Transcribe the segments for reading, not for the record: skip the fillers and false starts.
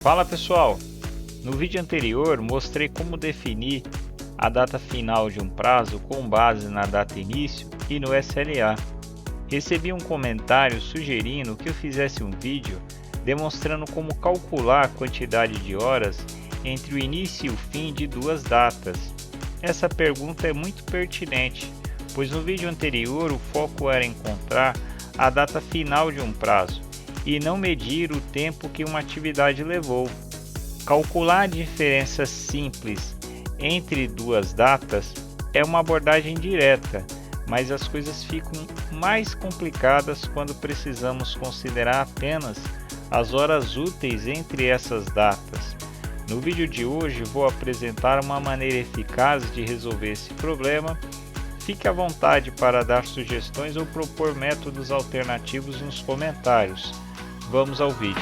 Fala pessoal, no vídeo anterior mostrei como definir a data final de um prazo com base na data início e no SLA. Recebi um comentário sugerindo que eu fizesse um vídeo demonstrando como calcular a quantidade de horas entre o início e o fim de duas datas. Essa pergunta é muito pertinente, pois no vídeo anterior o foco era encontrar a data final de um prazo e não medir o tempo que uma atividade levou. Calcular a diferença simples entre duas datas é uma abordagem direta, mas as coisas ficam mais complicadas quando precisamos considerar apenas as horas úteis entre essas datas. No vídeo de hoje vou apresentar uma maneira eficaz de resolver esse problema. Fique à vontade para dar sugestões ou propor métodos alternativos nos comentários. Vamos ao vídeo.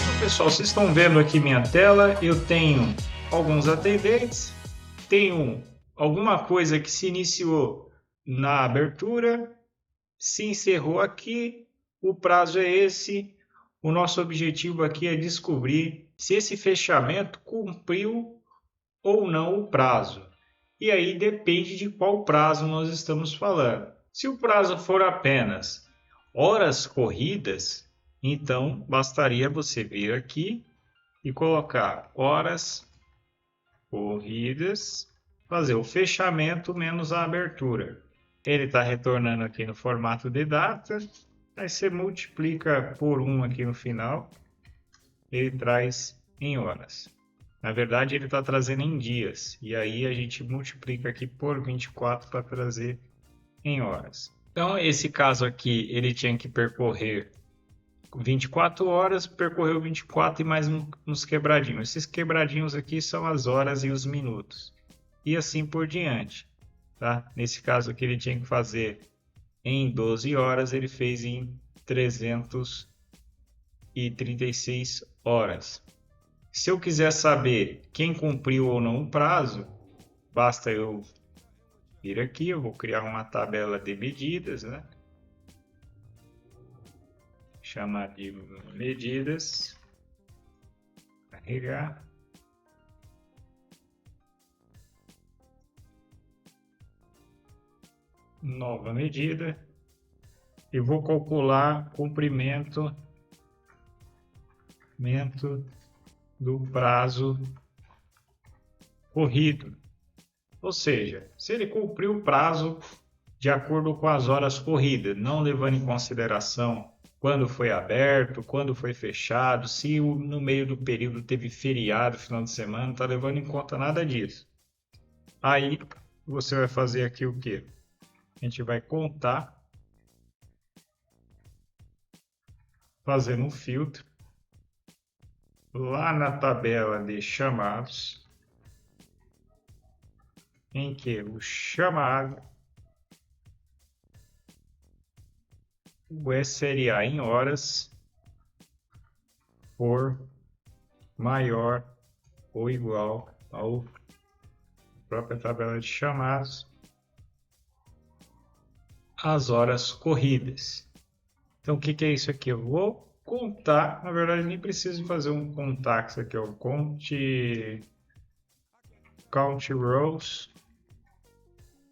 Então, pessoal, vocês estão vendo aqui minha tela. Eu tenho alguns atendentes, tenho alguma coisa que se iniciou na abertura, se encerrou aqui, o prazo é esse. O nosso objetivo aqui é descobrir se esse fechamento cumpriu ou não o prazo. E aí depende de qual prazo nós estamos falando. Se o prazo for apenas horas corridas, então bastaria você vir aqui e colocar horas corridas, fazer o fechamento menos a abertura. Ele está retornando aqui no formato de data, aí você multiplica por 1 aqui no final, ele traz em horas. Na verdade, ele está trazendo em dias, e aí a gente multiplica aqui por 24 para trazer em horas. Então, esse caso aqui, ele tinha que percorrer 24 horas, percorreu 24 e mais uns quebradinhos. Esses quebradinhos aqui são as horas e os minutos, e assim por diante. Tá? Nesse caso aqui, ele tinha que fazer em 12 horas, ele fez em 336 horas. Se eu quiser saber quem cumpriu ou não o prazo, basta eu vir aqui, eu vou criar uma tabela de medidas, né? Chamar de medidas, carregar. Nova medida. E vou calcular comprimento do prazo corrido. Ou seja, se ele cumpriu o prazo de acordo com as horas corridas, não levando em consideração quando foi aberto, quando foi fechado, se no meio do período teve feriado, final de semana, não está levando em conta nada disso. Aí você vai fazer aqui o quê? A gente vai contar, fazendo um filtro lá na tabela de chamados, em que o chamado, o SLA em horas, for maior ou igual ao própria tabela de chamados, as horas corridas. Então, o que é isso aqui? Eu vou contar, na verdade nem preciso fazer um contar, isso aqui é o count rows.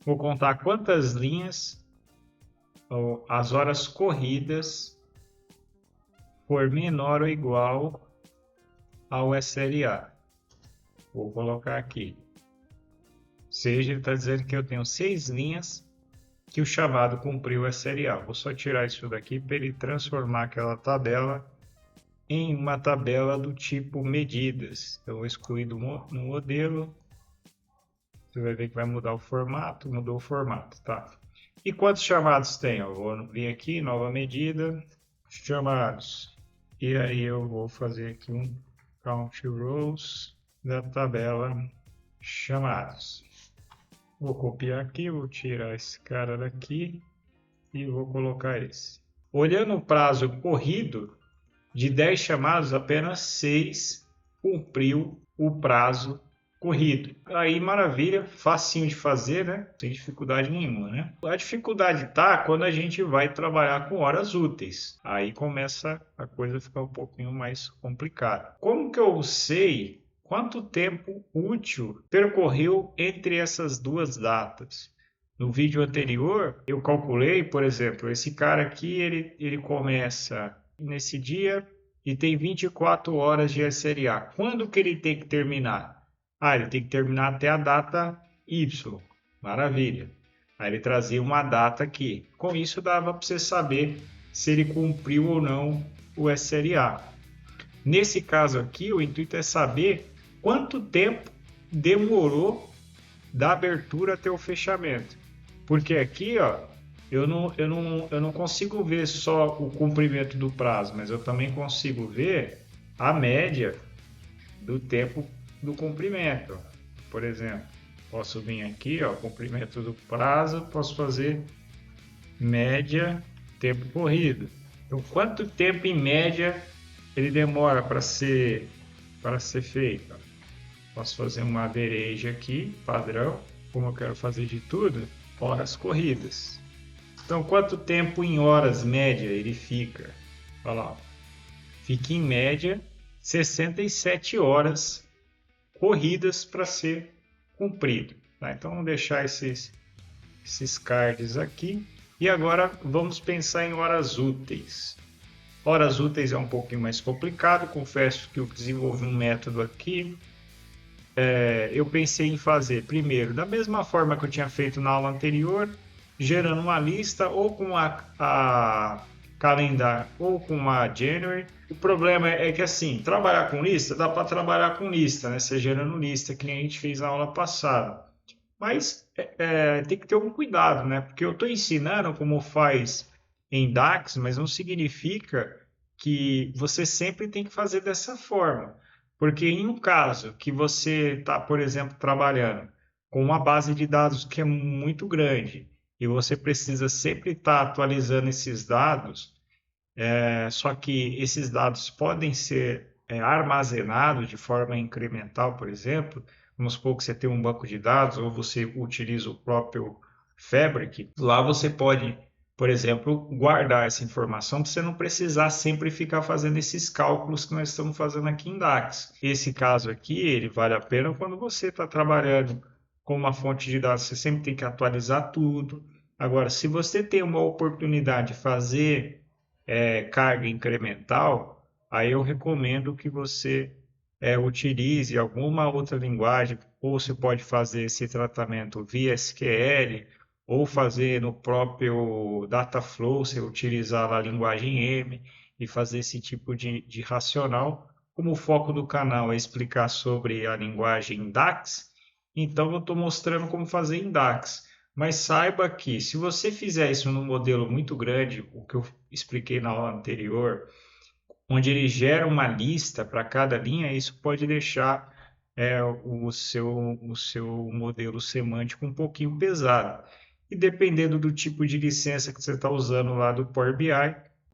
Vou contar quantas linhas ou as horas corridas for menor ou igual ao SLA. Vou colocar aqui. Ou seja, ele está dizendo que eu tenho 6 linhas que o chamado cumpriu o SLA. Vou só tirar isso daqui para ele transformar aquela tabela em uma tabela do tipo medidas. Eu vou excluir no modelo. Você vai ver que vai mudar o formato. Mudou o formato, tá? E quantos chamados tem? Eu vou vir aqui, nova medida, chamados. E aí eu vou fazer aqui um count rows da tabela chamados. Vou copiar aqui, vou tirar esse cara daqui e vou colocar esse. Olhando o prazo corrido, de 10 chamados, apenas 6 cumpriu o prazo corrido. Aí, maravilha, facinho de fazer, né? Sem dificuldade nenhuma, né? A dificuldade tá quando a gente vai trabalhar com horas úteis. Aí começa a coisa a ficar um pouquinho mais complicada. Como que eu sei quanto tempo útil percorreu entre essas duas datas? No vídeo anterior, eu calculei, por exemplo, esse cara aqui, ele começa nesse dia e tem 24 horas de SLA. Quando que ele tem que terminar? Ah, ele tem que terminar até a data Y. Maravilha. Aí ele trazia uma data aqui. Com isso dava para você saber se ele cumpriu ou não o SLA. Nesse caso aqui, o intuito é saber quanto tempo demorou da abertura até o fechamento. Porque aqui, ó, eu não consigo ver só o cumprimento do prazo, mas eu também consigo ver a média do tempo do cumprimento. Por exemplo, posso vir aqui, ó, cumprimento do prazo, posso fazer média tempo corrido. Então, quanto tempo em média ele demora para ser feito? Posso fazer uma average aqui, padrão, como eu quero fazer de tudo, horas corridas. Então, quanto tempo em horas média ele fica? Olha lá, fica em média 67 horas corridas para ser cumprido. Tá? Então, vamos deixar esses cards aqui. E agora vamos pensar em horas úteis. Horas úteis é um pouquinho mais complicado. Confesso que eu desenvolvi um método aqui. Eu pensei em fazer primeiro, da mesma forma que eu tinha feito na aula anterior, gerando uma lista ou com a calendar ou com a January. O problema é que assim, trabalhar com lista, dá para trabalhar com lista, né? Você gerando lista, que nem a gente fez na aula passada. Mas tem que ter algum cuidado, né? Porque eu estou ensinando como faz em DAX, mas não significa que você sempre tem que fazer dessa forma. Porque em um caso que você está, por exemplo, trabalhando com uma base de dados que é muito grande e você precisa sempre estar atualizando esses dados, só que esses dados podem ser armazenados de forma incremental, por exemplo. Vamos supor que você tem um banco de dados ou você utiliza o próprio Fabric. Lá você pode, por exemplo, guardar essa informação para você não precisar sempre ficar fazendo esses cálculos que nós estamos fazendo aqui em DAX. Esse caso aqui, ele vale a pena quando você está trabalhando com uma fonte de dados, você sempre tem que atualizar tudo. Agora, se você tem uma oportunidade de fazer carga incremental, aí eu recomendo que você utilize alguma outra linguagem, ou você pode fazer esse tratamento via SQL, ou fazer no próprio Dataflow, você utilizar a linguagem M e fazer esse tipo de racional. Como o foco do canal é explicar sobre a linguagem DAX, então eu estou mostrando como fazer em DAX. Mas saiba que se você fizer isso num modelo muito grande, o que eu expliquei na aula anterior, onde ele gera uma lista para cada linha, isso pode deixar o seu modelo semântico um pouquinho pesado. E dependendo do tipo de licença que você está usando lá do Power BI,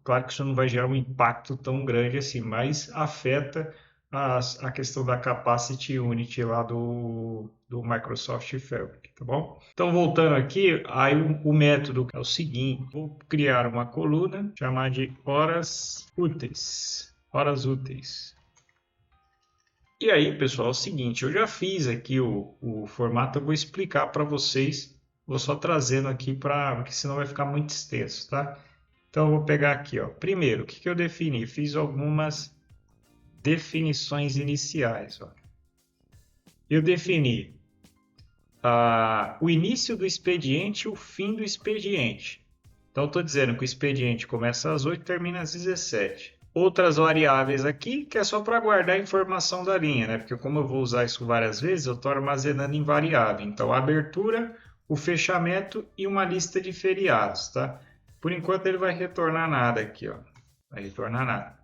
claro que isso não vai gerar um impacto tão grande assim, mas afeta a questão da Capacity Unit lá do Microsoft Fabric, tá bom? Então, voltando aqui, aí o método é o seguinte, vou criar uma coluna, chamar de horas úteis. Horas úteis. E aí, pessoal, é o seguinte, eu já fiz aqui o formato, eu vou explicar para vocês, vou só trazendo aqui porque senão vai ficar muito extenso, tá? Então, eu vou pegar aqui, ó. Primeiro, o que eu defini? Fiz algumas definições iniciais. Ó. Eu defini o início do expediente e o fim do expediente. Então, estou dizendo que o expediente começa às 8 e termina às 17. Outras variáveis aqui, que é só para guardar a informação da linha, né? Porque como eu vou usar isso várias vezes, eu estou armazenando em variável. Então, a abertura, o fechamento e uma lista de feriados, tá? Por enquanto, ele vai retornar nada aqui, ó. Vai retornar nada.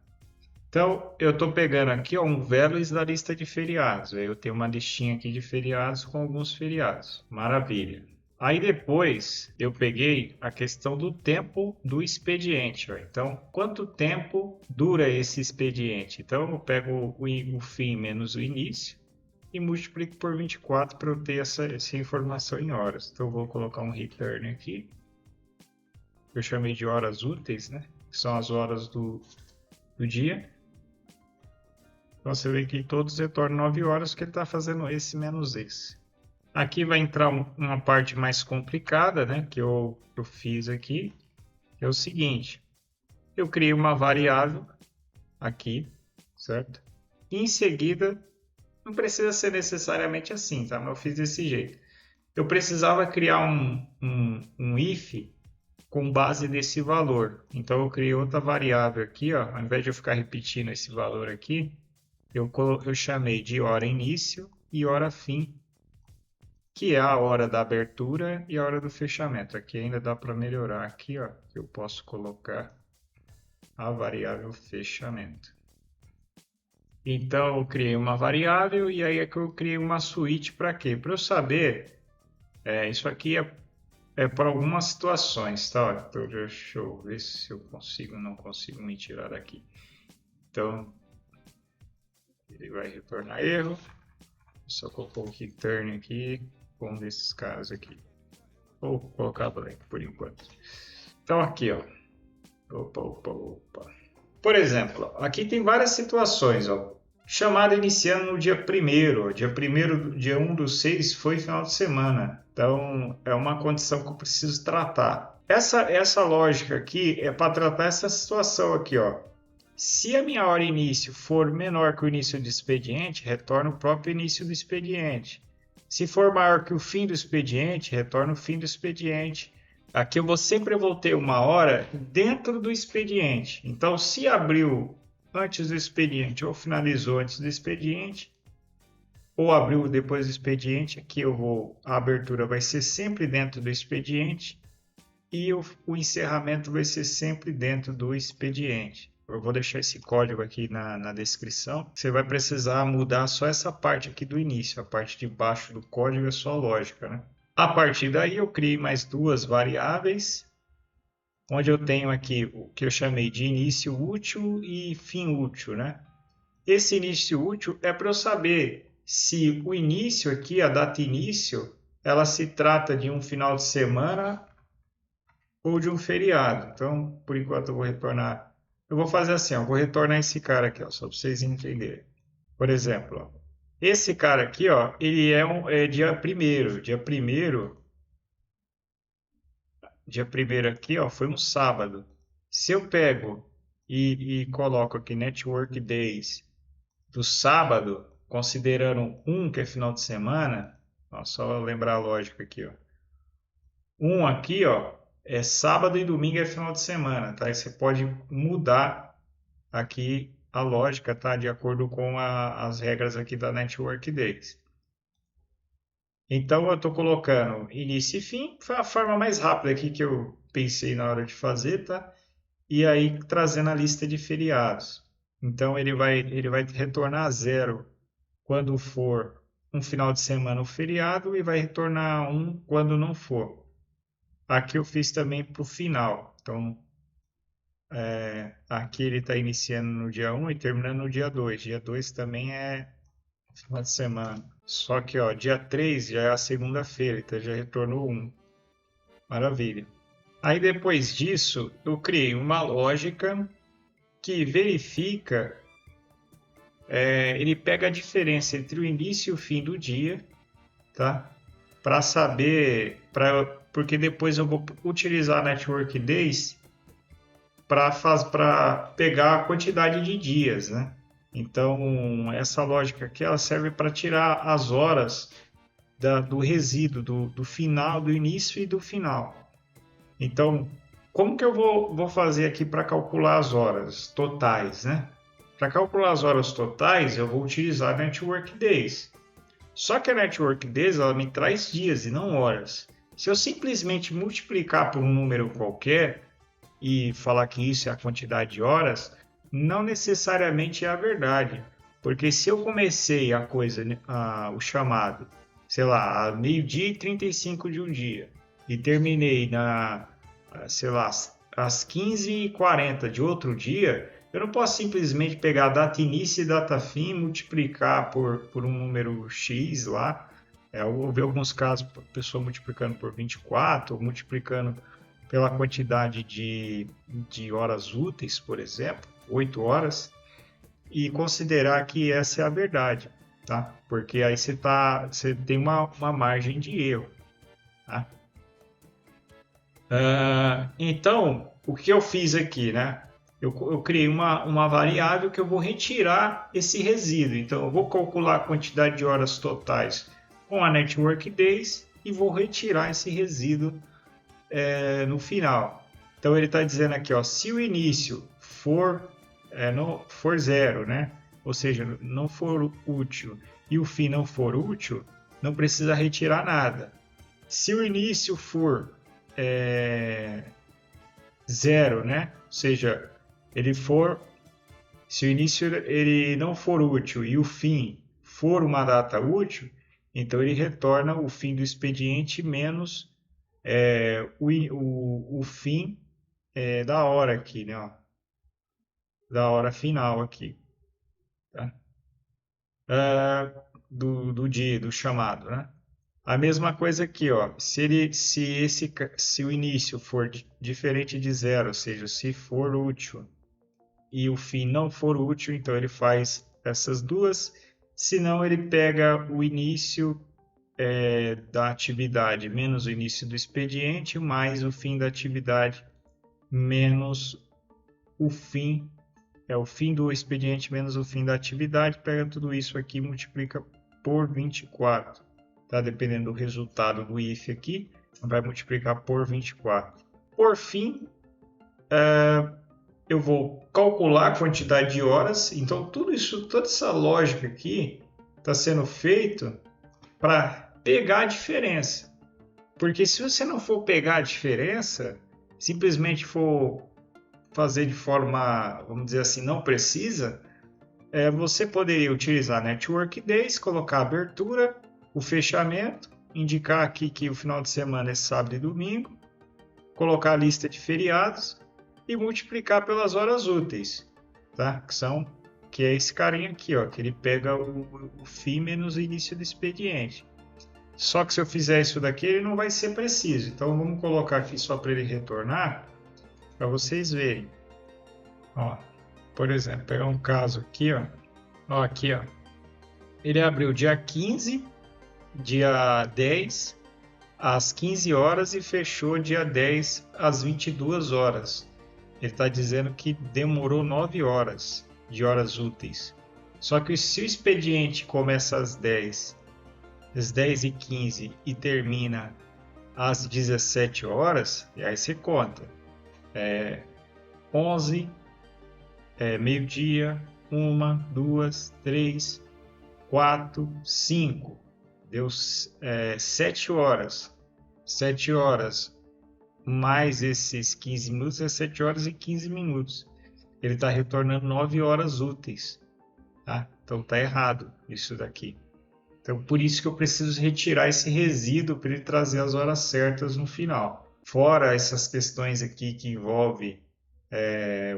Então, eu estou pegando aqui ó, um values da lista de feriados. Eu tenho uma listinha aqui de feriados com alguns feriados. Maravilha. Aí depois eu peguei a questão do tempo do expediente. Ó. Então, quanto tempo dura esse expediente? Então, eu pego o fim menos o início e multiplico por 24 para eu ter essa informação em horas. Então eu vou colocar um return aqui. Eu chamei de horas úteis, né? Que são as horas do dia. Então você vê que todos retornam 9 horas, que ele está fazendo esse menos esse. Aqui vai entrar uma parte mais complicada, né? Que eu fiz aqui. É o seguinte. Eu criei uma variável aqui, certo? E em seguida, não precisa ser necessariamente assim, tá? Mas eu fiz desse jeito. Eu precisava criar um if com base nesse valor. Então eu criei outra variável aqui, ó. Ao invés de eu ficar repetindo esse valor aqui, eu chamei de hora início e hora fim, que é a hora da abertura e a hora do fechamento. Aqui ainda dá para melhorar aqui, ó. Eu posso colocar a variável fechamento. Então eu criei uma variável e aí é que eu criei uma suíte para quê? Para eu saber, isso aqui é para algumas situações, tá? Então deixa eu ver se eu não consigo me tirar daqui. Então ele vai retornar erro. Só colocar o return aqui com um desses caras aqui. Vou colocar blank por enquanto. Então aqui, ó. Opa. Por exemplo, aqui tem várias situações, ó. Chamada iniciando no dia 1º. Dia 1 do 6 foi final de semana. Então, é uma condição que eu preciso tratar. Essa lógica aqui é para tratar essa situação aqui, ó. Se a minha hora início for menor que o início do expediente, retorna o próprio início do expediente. Se for maior que o fim do expediente, retorna o fim do expediente. Aqui eu sempre vou ter uma hora dentro do expediente. Então, se abriu antes do expediente ou finalizou antes do expediente, ou abriu depois do expediente, aqui a abertura vai ser sempre dentro do expediente e o encerramento vai ser sempre dentro do expediente. Eu vou deixar esse código aqui na descrição. Você vai precisar mudar só essa parte aqui do início. A parte de baixo do código é só lógica, né? A partir daí eu criei mais duas variáveis, onde eu tenho aqui o que eu chamei de início útil e fim útil, né? Esse início útil é para eu saber se o início aqui, a data início, ela se trata de um final de semana ou de um feriado. Então, por enquanto eu vou retornar. Eu vou fazer assim, ó, vou retornar esse cara aqui, ó, só para vocês entenderem. Por exemplo, ó, esse cara aqui, ó, ele é dia 1º. Dia 1º aqui, ó, foi um sábado. Se eu pego e coloco aqui Network Days do sábado, considerando 1 que é final de semana, ó, só lembrar a lógica aqui, ó. 1 aqui, ó, é sábado e domingo é final de semana, tá? Aí você pode mudar aqui a lógica, tá? De acordo com as regras aqui da Network Days. Então eu estou colocando início e fim, foi a forma mais rápida aqui que eu pensei na hora de fazer, tá? E aí trazendo a lista de feriados. Então ele vai retornar 0 quando for um final de semana ou feriado e vai retornar 1 quando não for. Aqui eu fiz também para o final. Então aqui ele está iniciando no dia 1 e terminando no dia 2. Dia 2 também é final de semana. Só que ó, dia 3 já é a segunda-feira, então já retornou 1. Maravilha. Aí depois disso, eu criei uma lógica que verifica, ele pega a diferença entre o início e o fim do dia, tá? Para saber, porque depois eu vou utilizar a Network Days para pegar a quantidade de dias, né? Então, essa lógica aqui ela serve para tirar as horas do resíduo, do final, do início e do final. Então, como que eu vou fazer aqui para calcular as horas totais, né? Para calcular as horas totais, eu vou utilizar a Network Days. Só que a Network Days ela me traz dias e não horas. Se eu simplesmente multiplicar por um número qualquer e falar que isso é a quantidade de horas, não necessariamente é a verdade, porque se eu comecei o chamado, sei lá, a meio-dia e 35 de um dia e terminei sei lá, às 15h40 de outro dia, Eu não posso simplesmente pegar a data início e data fim, multiplicar por um número X lá. Eu vi alguns casos, a pessoa multiplicando por 24, ou multiplicando pela quantidade de horas úteis, por exemplo, 8 horas, e considerar que essa é a verdade, tá? Porque aí você tem uma margem de erro, tá? Então, o que eu fiz aqui, né? Eu criei uma variável que eu vou retirar esse resíduo. Então, eu vou calcular a quantidade de horas totais com a Network Days e vou retirar esse resíduo no final. Então, ele está dizendo aqui, ó, se o início for zero, né? Ou seja, não for útil e o fim não for útil, não precisa retirar nada. Se o início for zero, né? Ou seja, se o início ele não for útil e o fim for uma data útil, então ele retorna o fim do expediente menos o fim da hora aqui, né? Ó, da hora final aqui, tá? Do dia, do chamado, né? A mesma coisa aqui, ó. Se o início for diferente de zero, ou seja, se for útil e o fim não for útil, então ele faz essas duas. Se não, ele pega o início da atividade menos o início do expediente, mais o fim da atividade menos o fim do expediente menos o fim da atividade, pega tudo isso aqui e multiplica por 24. Tá? Dependendo do resultado do if aqui, vai multiplicar por 24. Por fim, eu vou calcular a quantidade de horas. Então, toda essa lógica aqui está sendo feito para pegar a diferença. Porque se você não for pegar a diferença, simplesmente for fazer de forma, vamos dizer assim, não precisa, você poderia utilizar Network Days, colocar a abertura, o fechamento, indicar aqui que o final de semana é sábado e domingo, colocar a lista de feriados e multiplicar pelas horas úteis, tá? Que é esse carinha aqui, ó, que ele pega o fim menos o início do expediente. Só que se eu fizer isso daqui, ele não vai ser preciso. Então vamos colocar aqui só para ele retornar, para vocês verem. Ó, por exemplo, pegar um caso aqui, ó. Ó, aqui, ó. Ele abriu dia 15, dia 10, às 15 horas e fechou dia 10 às 22 horas. Ele está dizendo que demorou 9 horas de horas úteis. Só que se o expediente começa às 10h15 e termina às 17 horas, e aí você conta. 11, meio-dia, 1, 2, 3, 4, 5. Deu 7 horas. 7 horas mais esses 15 minutos é 7 horas e 15 minutos. Ele está retornando 9 horas úteis. Tá? Então está errado isso daqui. Então por isso que eu preciso retirar esse resíduo para ele trazer as horas certas no final. Fora essas questões aqui que envolve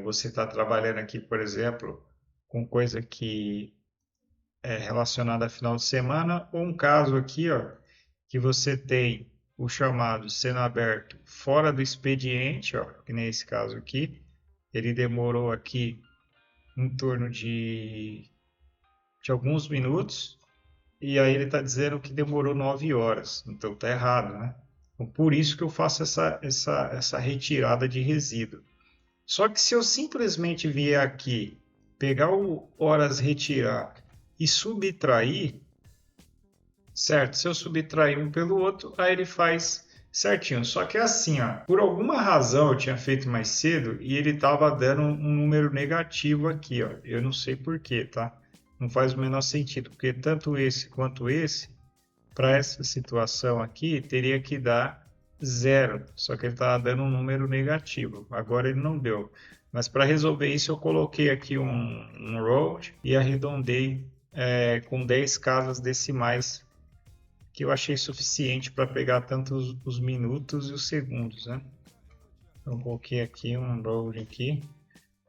você está trabalhando aqui, por exemplo, com coisa que é relacionada a final de semana, ou um caso aqui, ó, que você tem o chamado sendo aberto fora do expediente, ó, que nem esse caso aqui, ele demorou aqui em torno de alguns minutos, e aí ele está dizendo que demorou 9 horas, então está errado, né? Então, por isso que eu faço essa retirada de resíduo. Só que se eu simplesmente vier aqui, pegar o horas retirar e subtrair, certo? Se eu subtrair um pelo outro, aí ele faz certinho. Só que é assim, ó, por alguma razão eu tinha feito mais cedo e ele estava dando um número negativo aqui, ó. Eu não sei porquê, tá? Não faz o menor sentido, porque tanto esse quanto esse, para essa situação aqui, teria que dar 0, só que ele estava dando um número negativo. Agora ele não deu. Mas para resolver isso, eu coloquei aqui um round e arredondei com 10 casas decimais, que eu achei suficiente para pegar tanto os minutos e os segundos, né? Então, eu coloquei aqui um round aqui.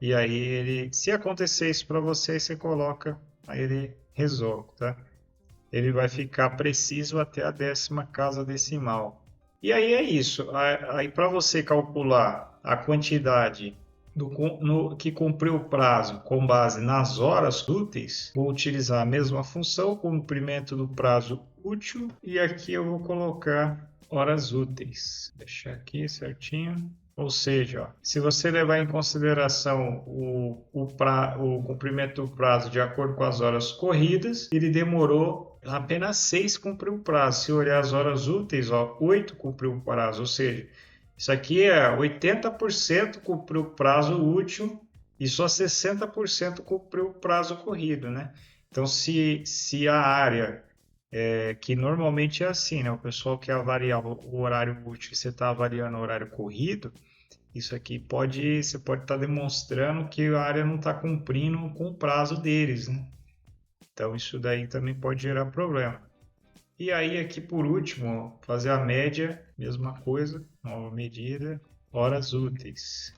E aí ele, se acontecer isso para você, você coloca, aí ele resolve, tá? Ele vai ficar preciso até a 10ª casa decimal. E aí é isso. Aí para você calcular a quantidade que cumpriu o prazo com base nas horas úteis, vou utilizar a mesma função, comprimento do prazo útil, e aqui eu vou colocar horas úteis. Deixar aqui certinho. Ou seja, ó, se você levar em consideração o cumprimento do prazo de acordo com as horas corridas, ele demorou apenas 6 cumpriu o prazo. Se olhar as horas úteis, ó, 8 cumpriu o prazo. Ou seja, isso aqui é 80% cumpriu o prazo útil e só 60% cumpriu o prazo corrido, né? Então, se a área que normalmente é assim, né? O pessoal quer avaliar o horário útil e você está avaliando o horário corrido, isso aqui você pode estar demonstrando que a área não está cumprindo com o prazo deles, né? Então isso daí também pode gerar problema. E aí aqui por último, ó, fazer a média, mesma coisa, nova medida, horas úteis.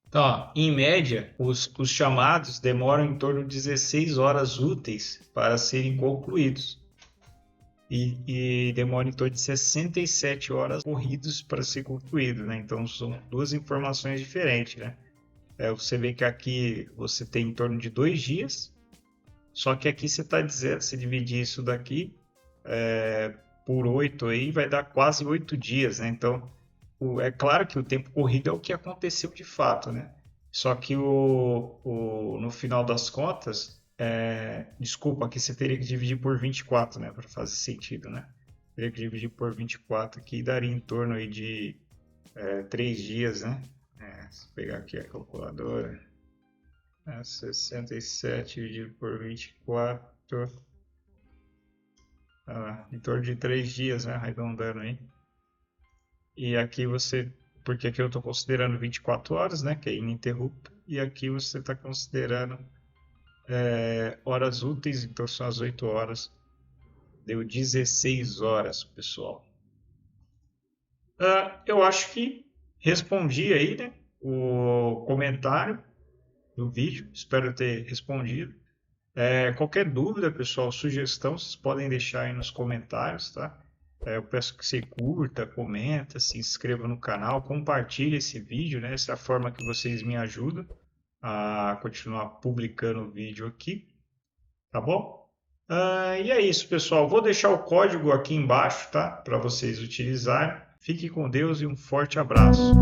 Então, ó, em média, os chamados demoram em torno de 16 horas úteis para serem concluídos. E demora em torno de 67 horas corridos para ser concluído, né? Então são duas informações diferentes, né? Você vê que aqui você tem em torno de 2 dias, só que aqui você está dizendo, se dividir isso daqui por 8 aí, vai dar quase 8 dias, né? Então é claro que o tempo corrido é o que aconteceu de fato, né? Só que no final das contas, desculpa, aqui você teria que dividir por 24, né? Para fazer sentido, né? Teria que dividir por 24 aqui, daria em torno aí de 3 dias, né? Se pegar aqui a calculadora, 67 dividido por 24, em torno de 3 dias, né? Arredondando aí. E aqui porque aqui eu estou considerando 24 horas, né, que é ininterrupto, e aqui você está considerando horas úteis, então são as 8 horas, deu 16 horas, pessoal. Eu acho que respondi aí, né, o comentário do vídeo, espero ter respondido. Qualquer dúvida, pessoal, sugestão, vocês podem deixar aí nos comentários, tá? Eu peço que você curta, comenta, se inscreva no canal, compartilhe esse vídeo, né? Essa é a forma que vocês me ajudam a continuar publicando o vídeo aqui, tá bom? E é isso, pessoal. Vou deixar o código aqui embaixo, tá? Para vocês utilizarem. Fique com Deus e um forte abraço.